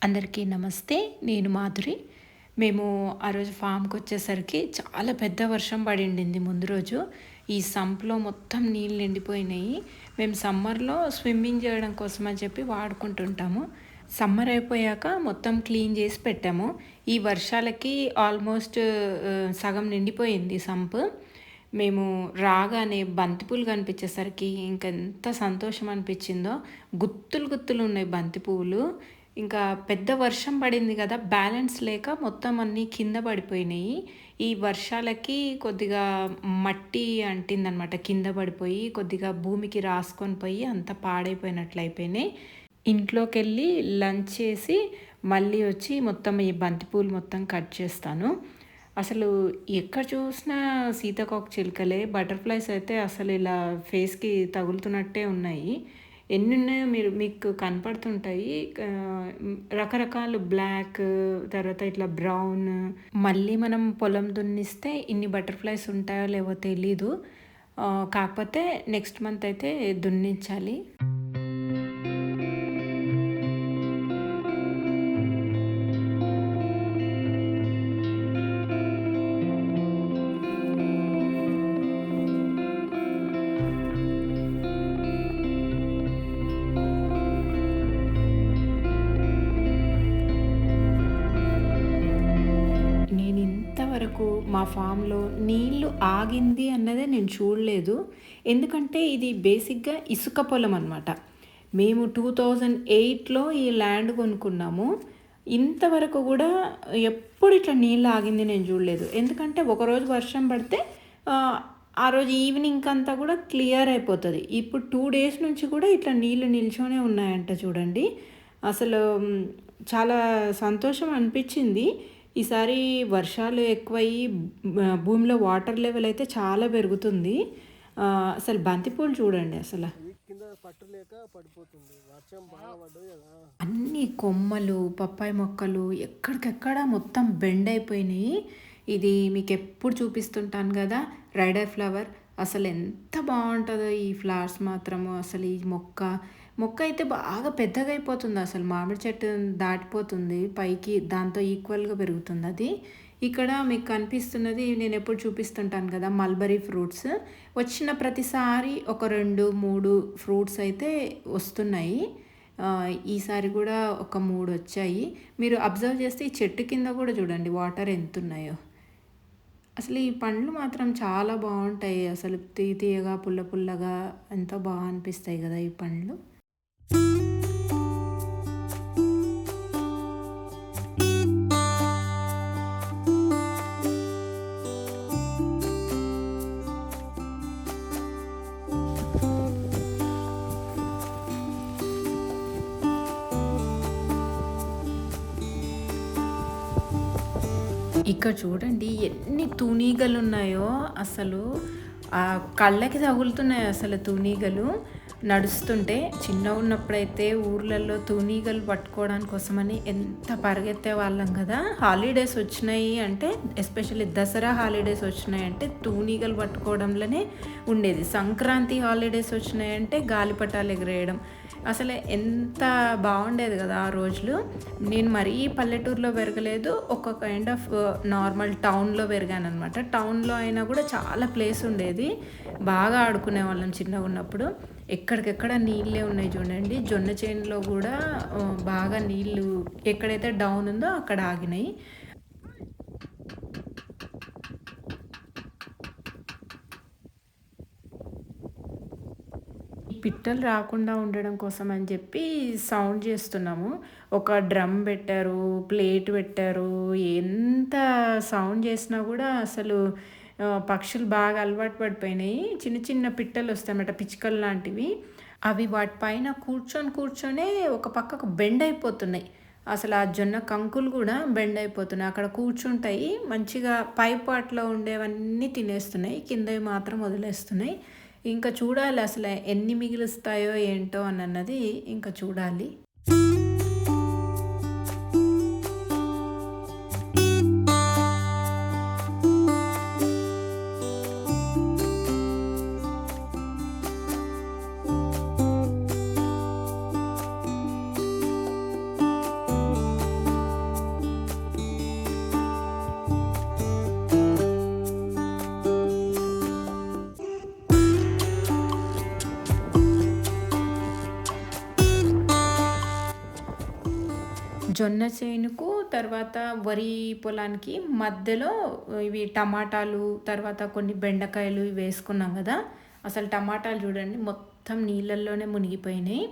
అందరికీ నమస్తే. నేను మాధురి. మేము ఆ రోజు ఫామ్‌కొచ్చేసరికి చాలా పెద్ద వర్షం పడిండింది ముందు రోజు. ఈ సంప్‌లో మొత్తం నీళ్ళు నిండిపోయినాయి. మేము సమ్మర్‌లో స్విమ్మింగ్ చేయడం కోసం అని చెప్పి వాడుకుంటుంటాము. సమ్మర్ అయిపోయాక మొత్తం క్లీన్ చేసి పెట్టాము. ఈ వర్షాలకి ఆల్మోస్ట్ సగం నిండిపోయింది సంప్. మేము రాగానే బంతిపూలు కనిపించేసరికి ఇంకెంత సంతోషం అనిపించిందో. గుత్తులు గుత్తులు ఉన్నాయి బంతి పువ్వులు. ఇంకా పెద్ద వర్షం పడింది కదా! బ్యాలెన్స్ లేక మొత్తం అన్నీ కింద పడిపోయినాయి. ఈ వర్షాలకి కొద్దిగా మట్టి అంటిందనమాట. కింద పడిపోయి కొద్దిగా భూమికి రాసుకొని పోయి అంతా పాడైపోయినట్లు అయిపోయినాయి. ఇంట్లోకెళ్ళి లంచ్ చేసి మళ్ళీ వచ్చి మొత్తం ఈ బంతిపూలు మొత్తం కట్ చేస్తాను. అసలు ఎక్కడ చూసినా సీతాకోక చిలుకలే. బటర్‌ఫ్లైస్ అయితే అసలు ఇలా ఫేస్‌కి తగులుతున్నట్టే ఉన్నాయి. ఎన్నున్నాయో మీకు కనపడుతుంటాయి. రకరకాలు బ్లాక్, తర్వాత ఇట్లా బ్రౌన్. మళ్ళీ మనం పొలం దున్నిస్తే ఇన్ని బటర్‌ఫ్లైస్ ఉంటాయో లేవో తెలీదు. కాకపోతే నెక్స్ట్ మంత్ అయితే దున్నించాలి. నేనింతవరకు మా ఫామ్‌లో నీళ్ళు ఆగింది అన్నదే నేను చూడలేదు. ఎందుకంటే ఇది బేసిక్‌గా ఇసుక పొలం అనమాట. మేము 2008లో ఈ ల్యాండ్ కొనుక్కున్నాము. ఇంతవరకు గూడా ఎప్పుడు ఇట్లా నీళ్ళు ఆగింది నేను చూడలేదు. ఎందుకంటే ఒకరోజు వర్షం పడితే ఆహ్, ఆ రోజు ఈవినింగ్‌కంతా గూడా క్లియర్ అయిపోతది. ఇప్పుడు 2 డేస్ నుంచి కూడా ఇట్లా నీళ్ళు నిల్చొనే ఉన్నాయంట చూడండి. అసలు చాలా సంతోషం అనిపిచ్చింది. ఈసారి వర్షాలు ఎక్కువయ్యి భూమిలో వాటర్ లెవెల్ అయితే చాలా పెరుగుతుంది. అసలు బంతిపూలు చూడండి అసల. కింద పట్టు లేక పడిపోతుంది. వర్షం బాగా పడ్డది కదా! అన్ని కొమ్మలు, పప్పాయి మొక్కలు ఎక్కడికెక్కడ మొత్తం బెండ్ అయిపోయినాయి. ఇది మీకెప్పుడు చూపిస్తుంటాను గదా! రైడర్ ఫ్లవర్. అసలెంత బావుంటదో ఈ ఫ్లవర్స్ మాత్రము. అసలు ఈ మొక్క అయితే బాగా పెద్దగా అయిపోతుంది. అసలు మామిడి చెట్టు దాటిపోతుంది పైకి. దాంతో ఈక్వల్‌గా పెరుగుతుందది. ఇక్కడ మీకు కనిపిస్తున్నది నేనెప్పుడు చూపిస్తుంటాను కదా! Mulberry fruits. వచ్చిన ప్రతిసారి ఒక 2, 3 ఫ్రూట్స్ అయితే వస్తున్నాయి. ఈసారి గూడా ఒక 3 వచ్చాయి. మీరు అబ్జర్వ్ చేస్తే ఈ చెట్టు కింద గూడా చూడండి వాటర్ ఎంతున్నాయో. అసలు ఈ పండ్లు మాత్రం చాలా బావుంటాయి. అసలు తీయగా, పుల్లగా ఎంతో అనిపిస్తాయి గదా! ఈ పండ్లు. ఇక్కడ చూడండి ఎన్ని తూనీగలున్నాయో అసలు. కళ్ళకి తగులుతున్నాయి అసలు తూనీగలు. నడుస్తుంటే చిన్నగున్నప్పుడైతే ఊర్లలో తూనీగలు పట్టుకోవడానికి కోసమని ఎంత పరిగెత్తేవాళ్ళం కదా! హాలిడేస్ వచ్చినాయి అంటే ఎస్పెషల్లీ దసరా హాలిడేస్ వచ్చినాయంటే తూనీగలు పట్టుకోవడంలోనే ఉండేది. సంక్రాంతి హాలిడేస్ వచ్చినాయంటే గాలిపటాలు ఎగరేయడం. అసలు ఎంత బాగుండేది కదా ఆ రోజులు. నేను మరీ పల్లెటూరులో పెరగలేదు. ఒక కైండ్ ఆఫ్ నార్మల్ టౌన్‌లో పెరిగాననమాట. టౌన్‌లో అయినా కూడా చాలా ప్లేస్ ఉండేది. బాగా ఆడుకునేవాళ్ళం చిన్నగున్నప్పుడు. ఎక్కడికెక్కడ నీళ్ళే ఉన్నాయి చూడండి. జొన్న చేనులో కూడా బాగా నీళ్ళు ఎక్కడైతే డౌన్ ఉందో అక్కడ ఆగినాయి. పిట్టలు రాకుండా ఉండడం కోసం అని చెప్పి సౌండ్ చేస్తున్నాము. ఒక డ్రమ్ పెట్టారు, ప్లేట్ పెట్టారు. ఎంత సౌండ్ చేసినా కూడా అసలు పక్షులు బాగా అలవాటు పడిపోయినాయి. చిన్న చిన్న పిట్టలు వస్తాయన్నమాట, పిచ్చుకలు లాంటివి. అవి వాటి పైన కూర్చొనే ఒక పక్కకు బెండ్ అయిపోతున్నాయి. అసలు ఆ జొన్న కంకులు కూడా బెండ్ అయిపోతున్నాయి. అక్కడ కూర్చుంటాయి. మంచిగా పై పార్ట్‌లో ఉండేవన్నీ తినేస్తున్నాయి. కిందవి మాత్రం వదిలేస్తున్నాయి. ఇంకా చూడాలి అసలు ఎన్ని మిగులుస్తాయో ఏంటో అనన్నది ఇంకా చూడాలి. జొన్న చేనుకు, తర్వాత వరి పొలానికి మధ్యలో ఇవి టమాటాలు, తర్వాత కొన్ని బెండకాయలు ఇవి వేసుకున్నాం గదా! అసలు టమాటాలు చూడండి మొత్తం నీళ్ళల్లోనే మునిగిపోయినాయి.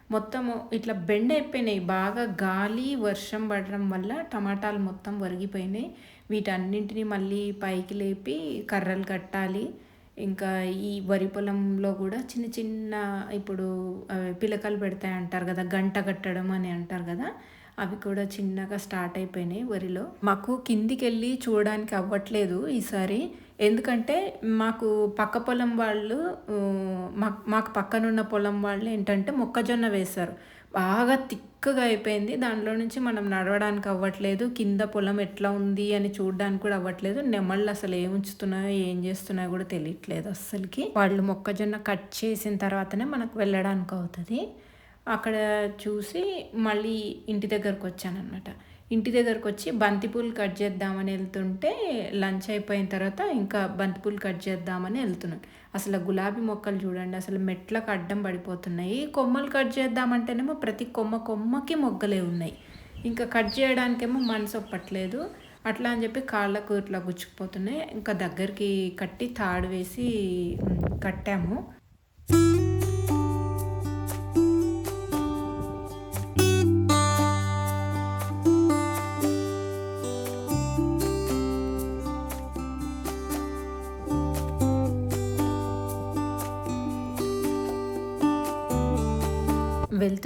మొత్తము ఇట్లా బెండయిపోయినాయి. బాగా గాలి, వర్షం పడడం వల్ల టమాటాలు మొత్తం ఒరిగిపోయినాయి. వీటన్నింటిని మళ్ళీ పైకి లేపి కర్రలు కట్టాలి. ఇంకా ఈ వరి పొలంలో గూడా చిన్న చిన్న ఇప్పుడు పిలకలు పెడతాయంటారు గదా! గంట కట్టడం అని అంటారు గదా! అవి కూడా చిన్నగా స్టార్ట్ అయిపోయినాయి వరిలో. మాకు కిందికెళ్ళి చూడడానికి అవ్వట్లేదు ఈసారి. ఎందుకంటే మాకు పక్క పొలం వాళ్ళు మాకు పక్కనున్న పొలం వాళ్ళు ఏంటంటే మొక్కజొన్న వేశారు. బాగా తిక్కగా అయిపోయింది. దాంట్లో నుంచి మనం నడవడానికి అవ్వట్లేదు. కింద పొలం ఎట్లా ఉంది అని చూడడానికి కూడా అవ్వట్లేదు. నెమళ్ళు అసలు ఏం ఉంచుతున్నాయో, ఏం చేస్తున్నాయో కూడా తెలియట్లేదు అస్సలకి. వాళ్ళు మొక్కజొన్న కట్ చేసిన తర్వాతనే మనకు వెళ్ళడానికి అవుతుంది. అక్కడ చూసి మళ్ళీ ఇంటి దగ్గరకు వచ్చానన్నమాట. ఇంటి దగ్గరకు వచ్చి బంతిపూలు కట్ చేద్దామని వెళ్తుంటే లంచ్ అయిపోయిన తర్వాత ఇంకా బంతిపూలు కట్ చేద్దామని వెళ్తున్నాను. అసలు గులాబీ మొక్కలు చూడండి, అసలు మెట్లకు అడ్డం పడిపోతున్నాయి. కొమ్మలు కట్ చేద్దామంటేనేమో ప్రతి కొమ్మకి మొగ్గలే ఉన్నాయి. ఇంకా కట్ చేయడానికేమో మనసు ఒప్పట్లేదు. అట్లా అని చెప్పి కాళ్ళకు ఇట్లా గుచ్చుకుపోతున్నాయి. ఇంకా దగ్గరికి కట్టి తాడు వేసి కట్టాము.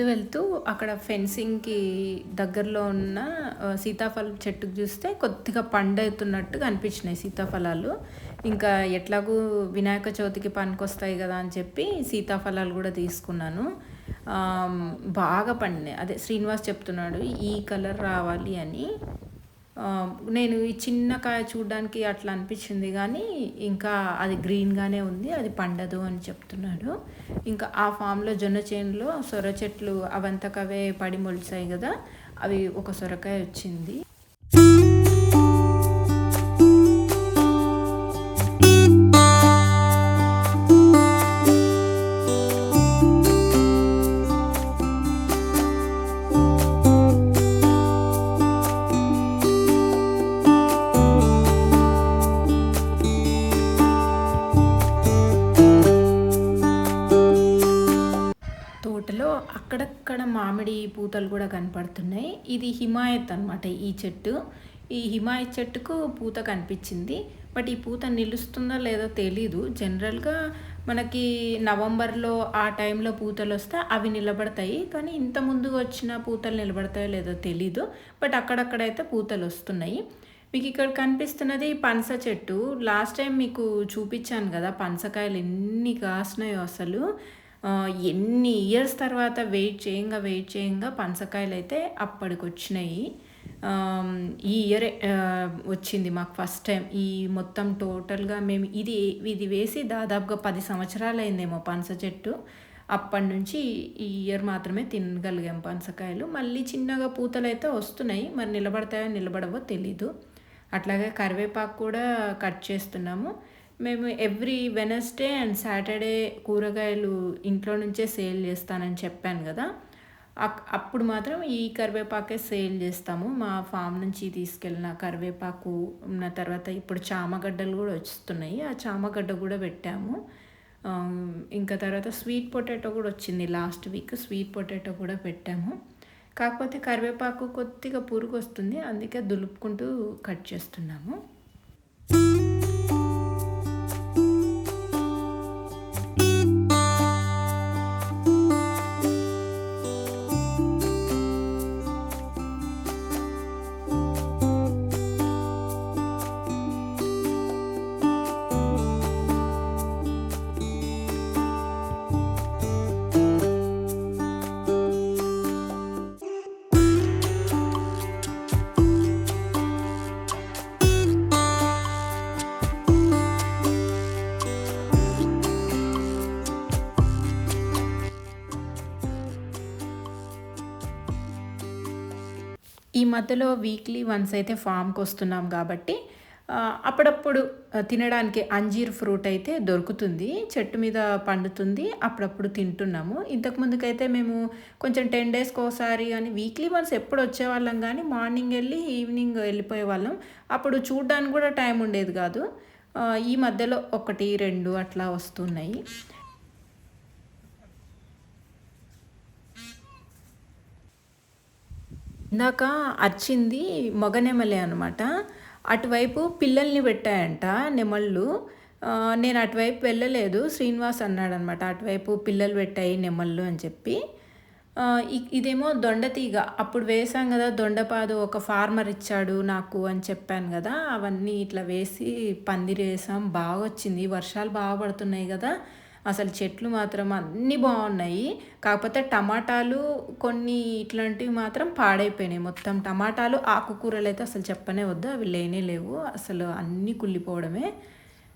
వెళ్తూ అక్కడ ఫెన్సింగ్‌కి దగ్గరలో ఉన్న సీతాఫలం చెట్టుకు చూస్తే కొద్దిగా పండవుతున్నట్టుగా అనిపించినాయి సీతాఫలాలు. ఇంకా ఎట్లాగూ వినాయక చవితికి పనికొస్తాయి కదా అని చెప్పి సీతాఫలాలు కూడా తీసుకున్నాను. బాగా పండినాయి. అదే శ్రీనివాస్ చెప్తున్నాడు ఈ కలర్ రావాలి అని. నేను ఈ చిన్న కాయ చూడడానికి అట్లా అనిపించింది కానీ ఇంకా అది గ్రీన్‌గానే ఉంది. అది పండదు అని చెప్తున్నాడు. ఇంకా ఆ ఫామ్‌లో జొన్న చేనులో సొర చెట్లు అవంతకవే పడి మొలిచాయి కదా! అవి ఒక సొరకాయ వచ్చింది. తోటలో అక్కడక్కడ మామిడి పూతలు కూడా కనపడుతున్నాయి. ఇది హిమాయత్ అనమాట ఈ చెట్టు. ఈ హిమాయత్ చెట్టుకు పూత కనిపించింది. బట్ ఈ పూత నిలుస్తుందో లేదో తెలీదు. జనరల్‌గా మనకి నవంబర్‌లో ఆ టైంలో పూతలు వస్తే అవి నిలబడతాయి. కానీ ఇంత ముందు వచ్చిన పూతలు నిలబడతాయో లేదో తెలీదు. బట్ అక్కడక్కడైతే పూతలు వస్తున్నాయి. మీకు ఇక్కడ కనిపిస్తున్నది పనస చెట్టు. లాస్ట్ టైం మీకు చూపించాను కదా! పనసకాయలు ఎన్ని కాసినాయో అసలు. ఎన్ని ఇయర్స్ తర్వాత వెయిట్ చేయంగా పనసకాయలైతే అప్పటికొచ్చినాయి. ఈ ఇయరే వచ్చింది మాకు ఫస్ట్ టైం. ఈ మొత్తం టోటల్‌గా మేము ఇది వేసి దాదాపుగా 10 సంవత్సరాలయిందేమో పనస చెట్టు. అప్పటినుంచి ఈ ఇయర్ మాత్రమే తినగలిగాం పనసకాయలు. మళ్ళీ చిన్నగా పూతలైతే వస్తున్నాయి. మరి నిలబడతాయో నిలబడవో తెలీదు. అట్లాగే కరివేపాకు కూడా కట్ చేస్తున్నాము. మేము ఎవ్రీ వెనస్డే అండ్ సాటర్డే కూరగాయలు ఇంట్లో నుంచే సేల్ చేస్తానని చెప్పాను కదా! అప్పుడు మాత్రం ఈ కరివేపాకే సేల్ చేస్తాము. మా ఫామ్ నుంచి తీసుకెళ్ళిన కరివేపాకు తర్వాత ఇప్పుడు చామగడ్డలు కూడా వస్తున్నాయి. ఆ చామగడ్డ కూడా పెట్టాము. ఇంకా తర్వాత స్వీట్ పొటాటో కూడా వచ్చింది లాస్ట్ వీక్. స్వీట్ పొటాటో కూడా పెట్టాము. కాకపోతే కరివేపాకు కొద్దిగా పురుగు వస్తుంది. అందుకే దులుపుకుంటూ కట్ చేస్తున్నాము. ఈ మధ్యలో వీక్లీ వన్స్ అయితే ఫామ్‌కి వస్తున్నాం కాబట్టి అప్పుడప్పుడు తినడానికి అంజీర్ ఫ్రూట్ అయితే దొరుకుతుంది. చెట్టు మీద పండుతుంది. అప్పుడప్పుడు తింటున్నాము. ఇంతకు ముందుకైతే మేము కొంచెం 10 డేస్‌కోసారి గాని, వీక్లీ వన్స్ ఎప్పుడు వచ్చేవాళ్ళం గానీ, మార్నింగ్ ఎళ్లి ఈవినింగ్ వెళ్ళిపోయేవాళ్ళం. అప్పుడు చూడ్డానికి గూడా టైం ఉండేది గాదు. ఈ మధ్యలో 1, 2 అట్లా వస్తున్నాయి. ఇందాక అరిచింది మగనెమలే అనమాట. అటువైపు పిల్లల్ని పెట్టాయంట నెమళ్ళు. నేను అటువైపు వెళ్ళలేదు. శ్రీనివాస్ అన్నాడనమాట, అటువైపు పిల్లలు పెట్టాయి నెమళ్ళు అని చెప్పి. ఇదేమో దొండతీగ. అప్పుడు వేశాం గదా! దొండపాదు ఒక ఫార్మర్ ఇచ్చాడు నాకు అని చెప్పాను గదా! అవన్నీ ఇట్లా వేసి పందిరేసాం. బాగొచ్చింది. వర్షాలు బాగా పడుతున్నాయి గదా! అసలు చెట్లు మాత్రం అన్నీ బాగున్నాయి. కాకపోతే టమాటాలు కొన్ని ఇట్లాంటివి మాత్రం పాడైపోయినాయి మొత్తం. టమాటాలు, ఆకుకూరలైతే అసలు చెప్పనే వద్దు. అవి లేనే లేవు. అసలు అన్నీ కుళ్ళిపోవడమే.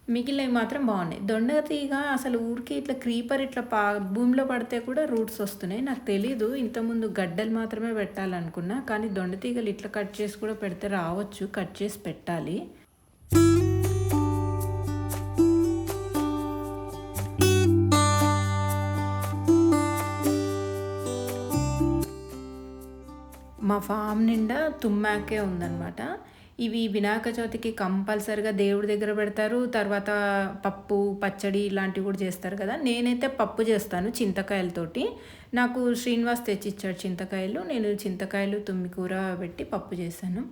మిగిలినవి మాత్రం బాగున్నాయి. దొండతీగ అసలు ఊరికే ఇట్లా క్రీపర్ ఇట్లా భూమిలో పడితే కూడా రూట్స్ వస్తున్నాయి. నాకు తెలీదు. ఇంతకుముందు గడ్డలు మాత్రమే పెట్టాలనుకున్నా. కానీ దొండతీగలు ఇట్లా కట్ చేసి కూడా పెడితే రావచ్చు. కట్ చేసి పెట్టాలి. మా ఫామ్ నిండా తుమ్మాకే ఉందనమాట. ఇవి వినాయక చవితికి కంపల్సరీగా దేవుడి దగ్గర పెడతారు. తర్వాత పప్పు, పచ్చడి ఇలాంటివి కూడా చేస్తారు కదా! నేనైతే పప్పు చేస్తాను చింతకాయలతోటి. నాకు శ్రీనివాస్ తెచ్చిచ్చాడు చింతకాయలు. నేను చింతకాయలు, తుమ్మికూర పెట్టి పప్పు చేశాను.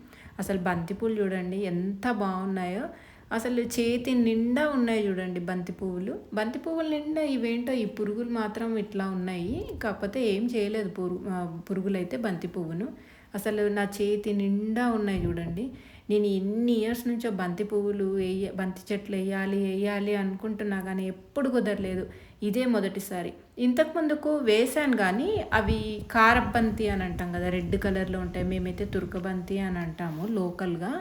అసలు బంతిపూలు చూడండి ఎంత బాగున్నాయో. అసలు చేతి నిండా ఉన్నాయి చూడండి బంతి పువ్వులు. బంతి పువ్వుల నిండా ఇవేంటో ఈ పురుగులు మాత్రం ఇట్లా ఉన్నాయి. కాకపోతే ఏం చేయలేదు పురుగులైతే బంతి పువ్వును. అసలు నా చేతి నిండా ఉన్నాయి చూడండి. నేను ఎన్ని ఇయర్స్ నుంచో బంతి చెట్లు వేయాలి అనుకుంటున్నా కానీ ఎప్పుడు కుదరలేదు. ఇదే మొదటిసారి. ఇంతకు ముందుకు వేశాను కానీ అవి కారబంతి అని అంటాం కదా, రెడ్ కలర్లో ఉంటాయి. మేమైతే తురకబంతి అని అంటాము లోకల్గా.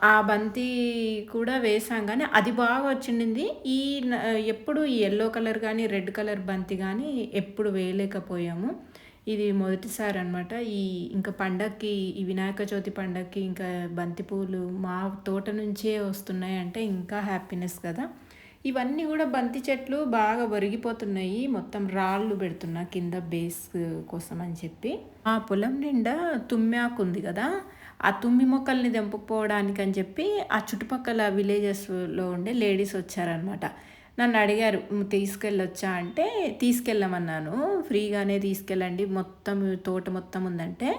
ఆ బంతి కూడా వేసాం కానీ అది బాగా వచ్చిండింది. ఎప్పుడు ఈ యెల్లో కలర్ కానీ, రెడ్ కలర్ బంతి కానీ ఎప్పుడు వేయలేకపోయాము. ఇది మొదటిసారి అనమాట. ఇంకా పండగకి, ఈ వినాయక చవితి పండగకి ఇంకా బంతి పూలు మా తోట నుంచే వస్తున్నాయి అంటే ఇంకా హ్యాపీనెస్ కదా. ఇవన్నీ కూడా బంతి చెట్లు బాగా ఒరిగిపోతున్నాయి. మొత్తం రాళ్ళు పెడుతున్నా కింద బేస్ కోసం అని చెప్పి. ఆ పొలం నిండా తుమ్మాకు ఉంది కదా, ఆ తుమ్మి మొక్కల్ని తెంపుకుపోవడానికి అని చెప్పి ఆ చుట్టుపక్కల విలేజెస్లో ఉండే లేడీస్ వచ్చారనమాట. నన్ను అడిగారు తీసుకెళ్ళొచ్చా అంటే తీసుకెళ్ళమన్నాను. ఫ్రీగానే తీసుకెళ్ళండి, మొత్తం తోట మొత్తం ఉందంటే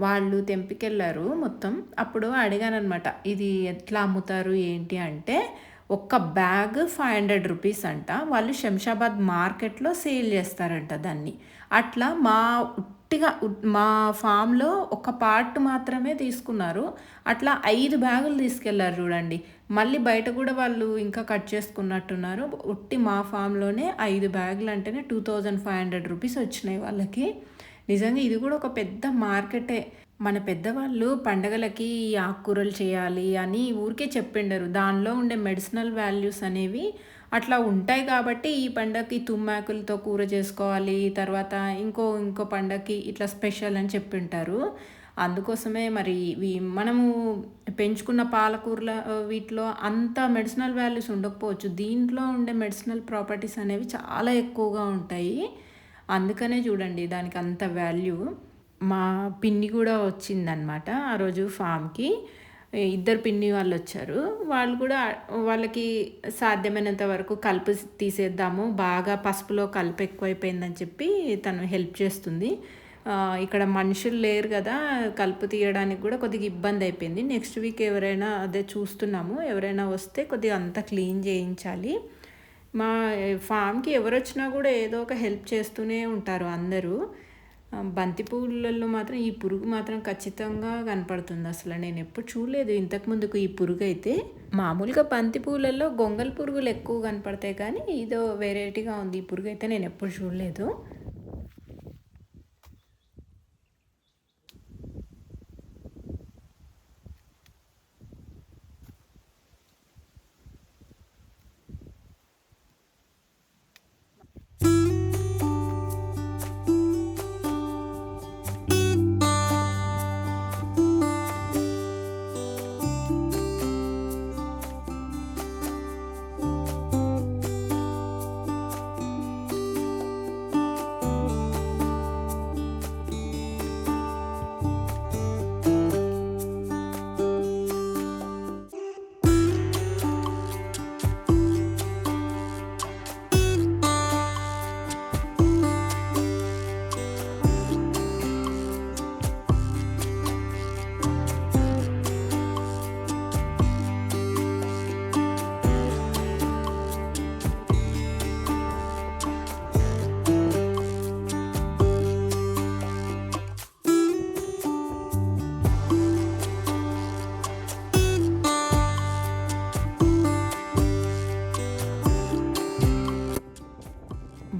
వాళ్ళు తెంపికెళ్ళారు మొత్తం. అప్పుడు అడిగాను అనమాట, ఇది ఎట్లా అమ్ముతారు ఏంటి అంటే, ఒక్క బ్యాగ్ 500 రూపీస్ అంట. వాళ్ళు శంషాబాద్ మార్కెట్లో సేల్ చేస్తారంట దాన్ని. అట్లా మా ఫామ్లో ఒక పార్ట్ మాత్రమే తీసుకున్నారు. అట్లా 5 బ్యాగులు తీసుకెళ్లారు చూడండి. మళ్ళీ బయట కూడా వాళ్ళు ఇంకా కట్ చేసుకున్నట్టున్నారు. మా ఫామ్లోనే 5 బ్యాగులు అంటేనే 2500 రూపీస్ వచ్చినాయి వాళ్ళకి. నిజంగా ఇది కూడా ఒక పెద్ద మార్కెటే. మన పెద్దవాళ్ళు పండగలకి ఈ ఆకుకూరలు చేయాలి అని ఊరికే చెప్పిండరు. దానిలో ఉండే మెడిసినల్ వాల్యూస్ అనేవి అట్లా ఉంటాయి కాబట్టి ఈ పండగకి తుమ్మాకులతో కూర చేసుకోవాలి, తర్వాత ఇంకో పండగకి ఇట్లా స్పెషల్ అని చెప్పింటారు. అందుకోసమే మరి మనము పెంచుకున్న పాలకూరల వీటిలో అంత మెడిసినల్ వాల్యూస్ ఉండకపోవచ్చు. దీంట్లో ఉండే మెడిసినల్ ప్రాపర్టీస్ అనేవి చాలా ఎక్కువగా ఉంటాయి. అందుకనే చూడండి దానికి అంత వాల్యూ. మా పిన్ని కూడా వచ్చిందనమాట ఆ రోజు ఫామ్కి. 2 పిన్ని వాళ్ళు వచ్చారు. వాళ్ళు కూడా వాళ్ళకి సాధ్యమైనంత వరకు కలుపు తీసేద్దాము, బాగా పసుపులో కలుపు ఎక్కువైపోయిందని చెప్పి తను హెల్ప్ చేస్తుంది. ఇక్కడ మనుషులు లేరు కదా, కలుపు తీయడానికి కూడా కొద్దిగా ఇబ్బంది అయిపోయింది. నెక్స్ట్ వీక్ ఎవరైనా చూస్తున్నాము, ఎవరైనా వస్తే కొద్దిగా అంతా క్లీన్ చేయించాలి. మా ఫామ్కి ఎవరు వచ్చినా కూడా ఏదో ఒక హెల్ప్ చేస్తూనే ఉంటారు అందరూ. బంతి పువ్వులలో మాత్రం ఈ పురుగు మాత్రం ఖచ్చితంగా కనపడుతుంది. అసలు నేను ఎప్పుడు చూడలేదు ఇంతకుముందుకు ఈ పురుగు అయితే. మామూలుగా బంతి పువ్వులలో గొంగల్ పురుగులు ఎక్కువ కనపడతాయి కానీ ఇదో వెరైటీగా ఉంది. ఈ పురుగు అయితే నేను ఎప్పుడు చూడలేదు.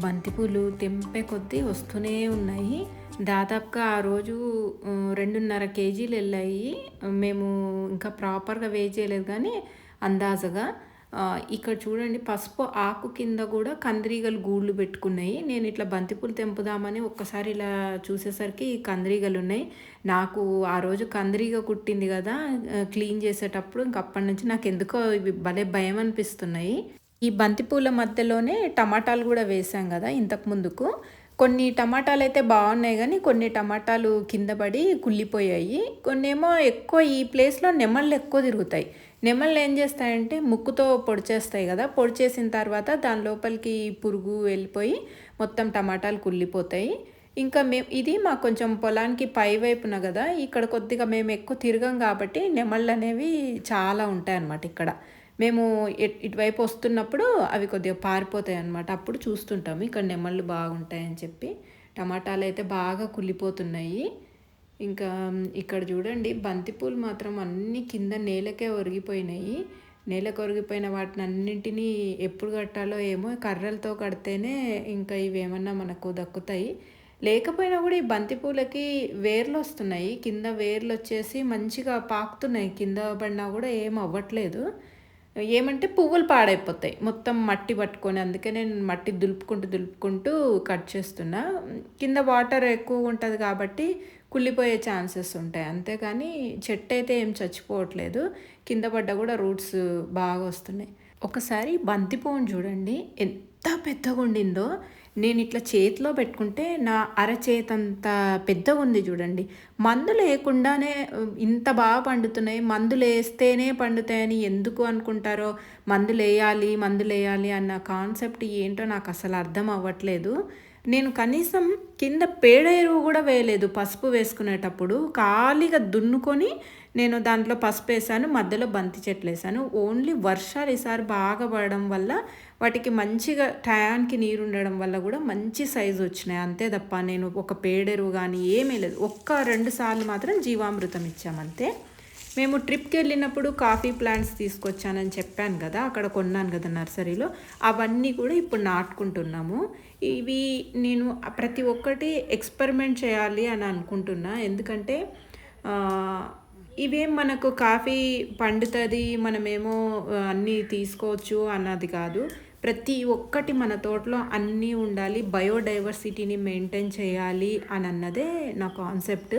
బంతిపూలు తెంపే కొద్దీ వస్తూనే ఉన్నాయి. దాదాపుగా ఆ రోజు 2.5 కేజీలు వెళ్ళాయి. మేము ఇంకా ప్రాపర్‌గా వెయి చేయలేదు కానీ అందాజుగా. ఇక్కడ చూడండి పసుపు ఆకు కింద కూడా కందిరీగలు గూళ్ళు పెట్టుకున్నాయి. నేను ఇట్లా బంతిపూలు తెంపుదామని ఒక్కసారి ఇలా చూసేసరికి కందిరీగలు ఉన్నాయి. నాకు ఆ రోజు కందిరీగ కుట్టింది కదా! క్లీన్ చేసేటప్పుడు ఇంక అప్పటినుంచి నాకెందుకో ఇవి భలే భయం అనిపిస్తున్నాయి. ఈ బంతిపూల మధ్యలోనే టమాటాలు కూడా వేసాం కదా ఇంతకు ముందుకు. కొన్ని టమాటాలైతే బాగున్నాయి కానీ కొన్ని టమాటాలు కింద పడి కుళ్ళిపోయాయి. కొన్నేమో ఎక్కువ ఈ ప్లేస్‌లో నెమళ్ళు ఎక్కువ తిరుగుతాయి. నెమళ్ళు ఏం చేస్తాయంటే ముక్కుతో పొడిచేస్తాయి కదా! పొడిచేసిన తర్వాత దాని లోపలికి పురుగు వెళ్ళిపోయి మొత్తం టమాటాలు కుళ్ళిపోతాయి. ఇంకా ఇది మాకు కొంచెం పొలానికి పై వైపున కదా! ఇక్కడ కొద్దిగా మేము ఎక్కువ తిరగం కాబట్టి నెమళ్ళనేవి చాలా ఉంటాయన్నమాట ఇక్కడ. మేము ఇటువైపు వస్తున్నప్పుడు అవి కొద్దిగా పారిపోతాయన్నమాట. అప్పుడు చూస్తుంటాము ఇక్కడ నెమళ్ళు బాగుంటాయని చెప్పి. టమాటాలైతే బాగా కుళ్ళిపోతున్నాయి. ఇంకా ఇక్కడ చూడండి బంతిపూలు మాత్రం అన్నీ కింద నేలకే ఒరిగిపోయినాయి. నేలకు ఒరిగిపోయిన వాటినన్నింటినీ ఎప్పుడు కట్టాలో ఏమో కర్రలతో కడితేనే ఇంకా ఇవేమన్నా మనకు దక్కుతాయి. లేకపోయినా కూడా ఈ బంతిపూలకి వేర్లు వస్తున్నాయి. కింద వేర్లు వచ్చేసి మంచిగా పాకుతున్నాయి. కింద పడినా కూడా ఏం అవ్వట్లేదు. ఏమంటే పువ్వులు పాడైపోతాయి మొత్తం మట్టి పట్టుకొని. అందుకే నేను మట్టి దులుపుకుంటూ కట్ చేస్తున్నా. కింద వాటర్ ఎక్కువ ఉంటుంది కాబట్టి కుళ్ళిపోయే ఛాన్సెస్ ఉంటాయి. అంతేకాని చెట్టు అయితే ఏం చచ్చిపోవట్లేదు. కింద పడ్డ కూడా రూట్స్ బాగా వస్తున్నాయి. ఒకసారి బంతి పువ్వును చూడండి ఎంత పెద్దగా ఉండిందో. నేను ఇట్లా చేతిలో పెట్టుకుంటే నా అరచేతంత పెద్దగా ఉంది చూడండి. మందులు వేయకుండానే ఇంత బాగా పండుతున్నాయి. మందులు వేస్తేనే పండుతాయని ఎందుకు అనుకుంటారో. మందులు వేయాలి అన్న కాన్సెప్ట్ ఏంటో నాకు అసలు అర్థం అవ్వట్లేదు. నేను కనీసం కింద పేడ ఎరువు కూడా వేయలేదు. పసుపు వేసుకునేటప్పుడు ఖాళీగా దున్నుకొని నేను దాంట్లో పసుపు వేసాను. మధ్యలో బంతి చెట్లు వేసాను. ఓన్లీ వర్షాలు ఈసారి బాగా పడడం వల్ల వాటికి మంచిగా టయానికి నీరు ఉండడం వల్ల కూడా మంచి సైజు వచ్చినాయి. అంతే తప్ప నేను ఒక పేడెరువు కానీ ఏమీ లేదు. 1-2 సార్లు మాత్రం జీవామృతం ఇచ్చామంతే. మేము ట్రిప్కి వెళ్ళినప్పుడు కాఫీ ప్లాంట్స్ తీసుకొచ్చానని చెప్పాను కదా, అక్కడ కొన్నాను కదా నర్సరీలో. అవన్నీ కూడా ఇప్పుడు నాటుకుంటున్నాము. ఇవి నేను ప్రతి ఒక్కటి ఎక్స్పెరిమెంట్ చేయాలి అని అనుకుంటున్నా. ఎందుకంటే ఇవేం మనకు కాఫీ పండుతుంది మనమేమో అన్నీ తీసుకోవచ్చు అన్నది కాదు. ప్రతి ఒక్కటి మన తోటలో అన్నీ ఉండాలి, బయోడైవర్సిటీని మెయింటైన్ చేయాలి అని అన్నదే నా కాన్సెప్ట్.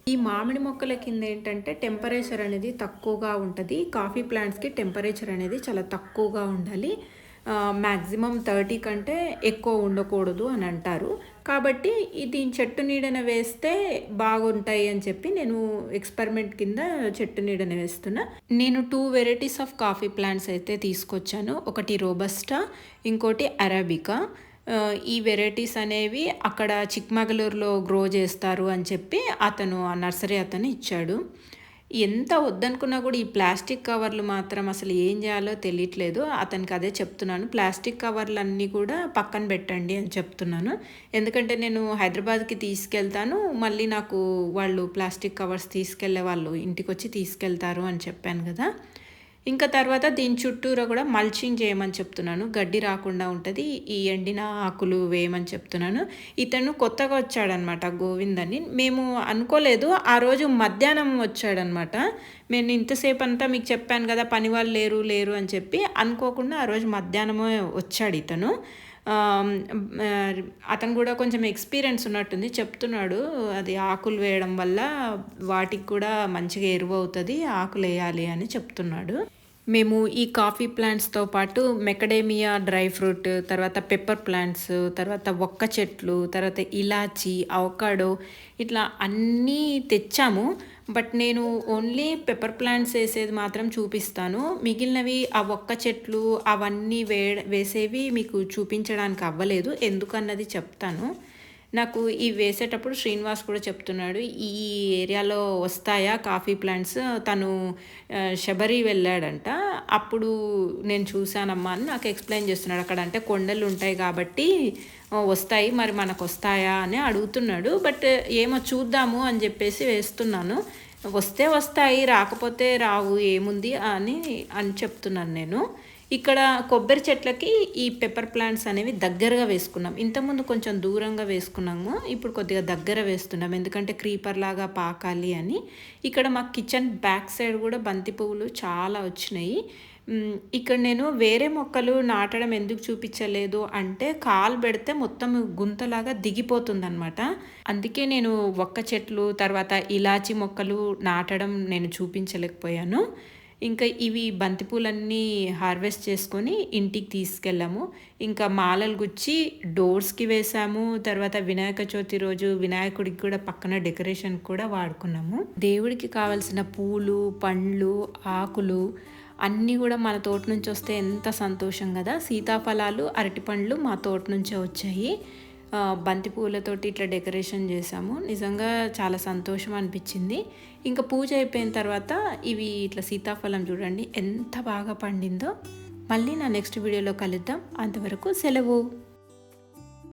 ఈ మామిడి మొక్కల కింద ఏంటంటే టెంపరేచర్ అనేది తక్కువగా ఉంటుంది. కాఫీ ప్లాంట్స్కి టెంపరేచర్ అనేది చాలా తక్కువగా ఉండాలి. మ్యాక్సిమం 30 కంటే ఎక్కువ ఉండకూడదు అని అంటారు. కాబట్టి దీని చెట్టు నీడన వేస్తే బాగుంటాయి అని చెప్పి నేను ఎక్స్పెరిమెంట్ కింద చెట్టు నీడన వేస్తున్నా. నేను 2 వెరైటీస్ ఆఫ్ కాఫీ ప్లాంట్స్ అయితే తీసుకొచ్చాను. ఒకటి రోబస్టా, ఇంకోటి అరాబికా. ఈ వెరైటీస్ అనేవి అక్కడ చిక్మగళూరులో గ్రో చేస్తారు అని చెప్పి అతను ఆ నర్సరీ అతను ఇచ్చాడు. ఎంత వద్దనుకున్నా కూడా ఈ ప్లాస్టిక్ కవర్లు మాత్రం అసలు ఏం చేయాలో తెలియట్లేదు. అతనికి అదే చెప్తున్నాను, ప్లాస్టిక్ కవర్లు అన్నీ కూడా పక్కన పెట్టండి అని చెప్తున్నాను. ఎందుకంటే నేను హైదరాబాద్కి తీసుకెళ్తాను, మళ్ళీ నాకు వాళ్ళు ప్లాస్టిక్ కవర్స్ తీసుకెళ్లే వాళ్ళు ఇంటికి వచ్చి తీసుకెళ్తారు అని చెప్పాను కదా. ఇంకా తర్వాత దీని చుట్టూరా కూడా మల్చింగ్ చేయమని చెప్తున్నాను. గడ్డి రాకుండా ఉంటుంది. ఈ ఎండిన ఆకులు వేయమని చెప్తున్నాను. ఇతను కొత్తగా వచ్చాడనమాట, గోవింద్ అని. మేము అనుకోలేదు. ఆ రోజు మధ్యాహ్నం వచ్చాడనమాట. నేను ఇంతసేపు అంతా మీకు చెప్పాను కదా పని వాళ్ళు లేరు అని చెప్పి. అనుకోకుండా ఆ రోజు మధ్యాహ్నమే వచ్చాడు ఇతను. అతను కూడా కొంచెం ఎక్స్పీరియన్స్ ఉన్నట్టుంది. చెప్తున్నాడు అది ఆకులు వేయడం వల్ల వాటికి కూడా మంచిగా ఎరువు అవుతుంది, ఆకులు వేయాలి అని చెప్తున్నాడు. మేము ఈ కాఫీ ప్లాంట్స్తో పాటు మెకడేమియా డ్రై ఫ్రూట్, తర్వాత పెప్పర్ ప్లాంట్స్, తర్వాత ఒక్క చెట్లు, తర్వాత ఇలాచి, అవకాడో ఇట్లా అన్నీ తెచ్చాము. బట్ నేను ఓన్లీ పెప్పర్ ప్లాంట్స్ వేసేది మాత్రం చూపిస్తాను. మిగిలినవి ఆ ఒక్క చెట్లు అవన్నీ వేసేవి మీకు చూపించడానికి అవ్వలేదు. ఎందుకన్నది చెప్తాను. నాకు ఈ వేసేటప్పుడు శ్రీనివాస్ కూడా చెప్తున్నాడు, ఈ ఏరియాలో వస్తాయా కాఫీ ప్లాంట్స్. తను శబరి వెళ్ళాడంట, అప్పుడు నేను చూశానమ్మా అని నాకు ఎక్స్ప్లెయిన్ చేస్తున్నాడు. అక్కడ అంటే కొండలు ఉంటాయి కాబట్టి వస్తాయి, మరి మనకు వస్తాయా అని అడుగుతున్నాడు. బట్ ఏమో చూద్దాము అని చెప్పేసి వేస్తున్నాను. వస్తే వస్తాయి, రాకపోతే రావు, ఏముంది అని చెప్తున్నాను నేను. ఇక్కడ కొబ్బరి చెట్లకి ఈ పెప్పర్ ప్లాంట్స్ అనేవి దగ్గరగా వేసుకున్నాం. ఇంతకుముందు కొంచెం దూరంగా వేసుకున్నాము, ఇప్పుడు కొద్దిగా దగ్గర వేస్తున్నాం, ఎందుకంటే క్రీపర్ లాగా పాకాలి అని. ఇక్కడ మా కిచెన్ బ్యాక్ సైడ్ కూడా బంతి పువ్వులు చాలా వచ్చినాయి. ఇక్కడ నేను వేరే మొక్కలు నాటడం ఎందుకు చూపించలేదు అంటే, కాలు పెడితే మొత్తం గుంతలాగా దిగిపోతుందనమాట. అందుకే నేను ఒక్క చెట్లు తర్వాత ఇలాచి మొక్కలు నాటడం నేను చూపించలేకపోయాను. ఇంకా ఇవి బంతిపూలన్నీ హార్వెస్ట్ చేసుకొని ఇంటికి తీసుకెళ్ళాము. ఇంకా మాలలు గుచ్చి డోర్స్కి వేసాము. తర్వాత వినాయక చవితి రోజు వినాయకుడికి కూడా పక్కన డెకరేషన్ కూడా వాడుకున్నాము. దేవుడికి కావాల్సిన పూలు, పండ్లు, ఆకులు అన్నీ కూడా మన తోట నుంచి వస్తే ఎంత సంతోషం కదా. సీతాఫలాలు, అరటిపండ్లు మా తోట నుంచే వచ్చాయి. బంతి పూలతోటి ఇట్లా డెకరేషన్ చేసాము. నిజంగా చాలా సంతోషం అనిపించింది. ఇంకా పూజ అయిపోయిన తర్వాత ఇవి ఇట్లా సీతాఫలం చూడండి ఎంత బాగా పండిందో. మళ్ళీ నా నెక్స్ట్ వీడియోలో కలుద్దాం. అంతవరకు సెలవు.